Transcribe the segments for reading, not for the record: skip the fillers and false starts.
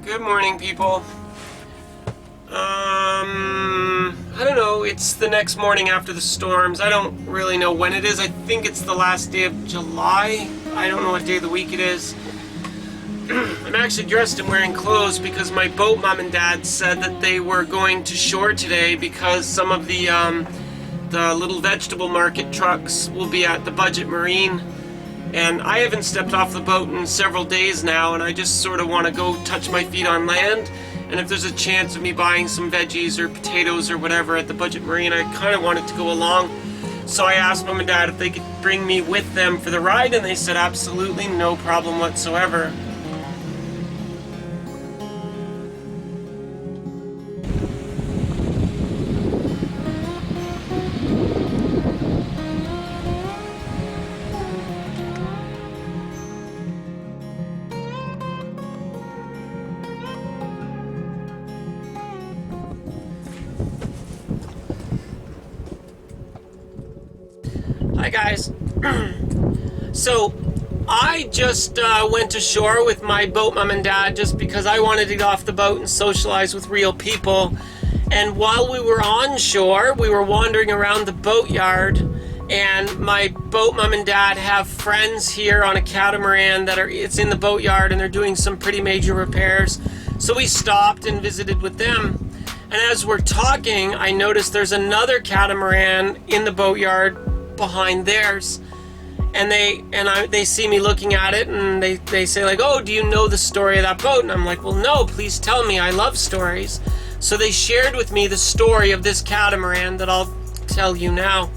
Good morning, people. I don't know, it's the next morning after the storms. I don't really know when it is. I think it's the last day of July. I don't know what day of the week it is. I'm actually dressed and wearing clothes because my boat mom and dad said that they were going to shore today because some of the little vegetable market trucks will be at the Budget Marine. And I haven't stepped off the boat in several days now, and I just sort of want to go touch my feet on land. And if there's a chance of me buying some veggies or potatoes or whatever at the Budget Marine, I kind of wanted to go along. So I asked mom and dad if they could bring me with them for the ride, and they said absolutely, no problem whatsoever. Hi guys. So I just went ashore with my boat mom and dad just because I wanted to get off the boat and socialize with real people. And while we were on shore, we were wandering around the boatyard, and my boat mom and dad have friends here on a catamaran it's in the boatyard, and they're doing some pretty major repairs. So we stopped and visited with them. And as we're talking, I noticed there's another catamaran in the boatyard behind theirs, and they see me looking at it, and they say like, oh, do you know the story of that boat? And I'm like, well, no, please tell me, I love stories. So they shared with me the story of this catamaran that I'll tell you now.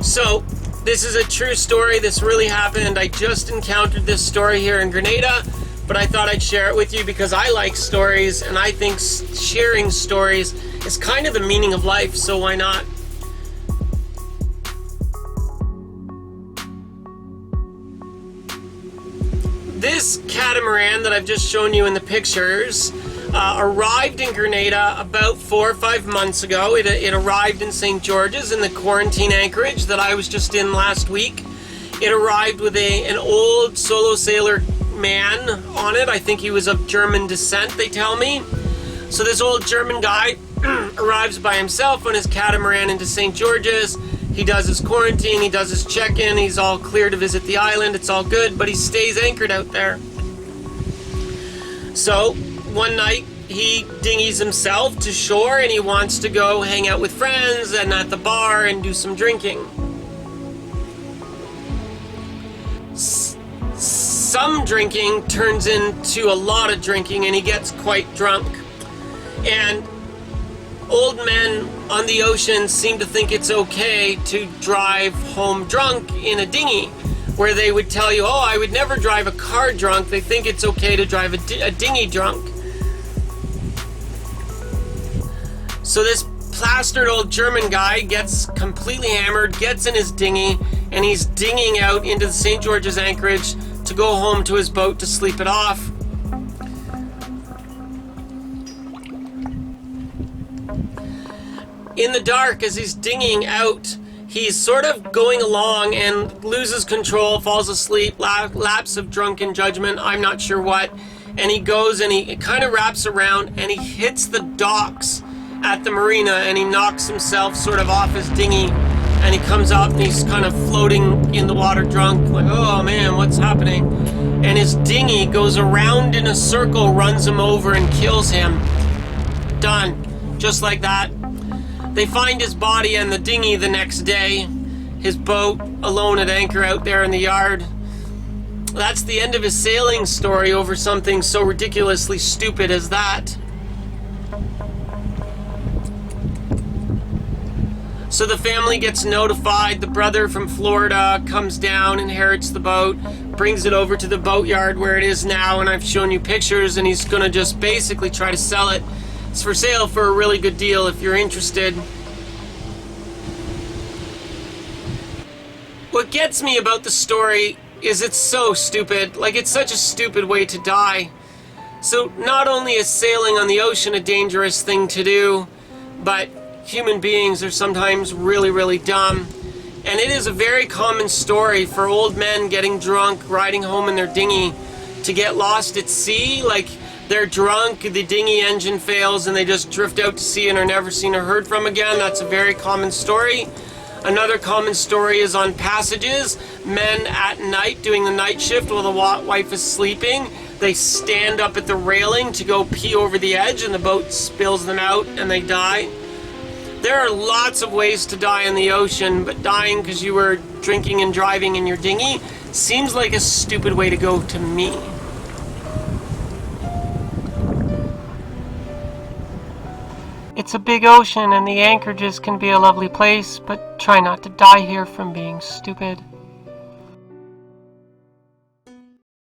So this is a true story. This really happened. I just encountered this story here in Grenada, but I thought I'd share it with you because I like stories, and I think sharing stories is kind of the meaning of life, so why not? This catamaran that I've just shown you in the pictures arrived in Grenada about 4 or 5 months ago. It arrived in St. George's in the quarantine anchorage that I was just in last week. It arrived with an old solo sailor man on it. I think he was of German descent, they tell me. So this old German guy arrives by himself on his catamaran into St. George's. He does his quarantine, he does his check-in, he's all clear to visit the island, it's all good, but he stays anchored out there. So one night he dinghies himself to shore, and he wants to go hang out with friends and at the bar and do some drinking. Some drinking turns into a lot of drinking, and he gets quite drunk. And old men on the ocean seem to think it's okay to drive home drunk in a dinghy, where they would tell you, oh, I would never drive a car drunk. They think it's okay to drive a dinghy drunk. So this plastered old German guy gets completely hammered, gets in his dinghy, and he's dinghying out into the St. George's anchorage to go home to his boat to sleep it off. In the dark, as he's dinghying out, he's sort of going along and loses control, falls asleep, lapse of drunken judgment, I'm not sure what, and he goes and he kind of wraps around and he hits the docks at the marina, and he knocks himself sort of off his dinghy, and he comes up and he's kind of floating in the water drunk, like, oh man, what's happening? And his dinghy goes around in a circle, runs him over and kills him. Done. Just like that. They find his body and the dinghy the next day, his boat alone at anchor out there in the yard. That's the end of his sailing story over something so ridiculously stupid as that. So the family gets notified. The brother from Florida comes down, inherits the boat, brings it over to the boatyard where it is now, and I've shown you pictures, and he's going to just basically try to sell it. It's for sale for a really good deal if you're interested. What gets me about the story is it's so stupid. Like, it's such a stupid way to die. So not only is sailing on the ocean a dangerous thing to do, but human beings are sometimes really, really dumb. And it is a very common story for old men getting drunk, riding home in their dinghy, to get lost at sea. Like, they're drunk, the dinghy engine fails, and they just drift out to sea and are never seen or heard from again. That's a very common story. Another common story is on passages. Men at night doing the night shift while the wife is sleeping, they stand up at the railing to go pee over the edge, and the boat spills them out and they die. There are lots of ways to die in the ocean, but dying because you were drinking and driving in your dinghy seems like a stupid way to go to me. It's a big ocean and the anchorages can be a lovely place, but try not to die here from being stupid.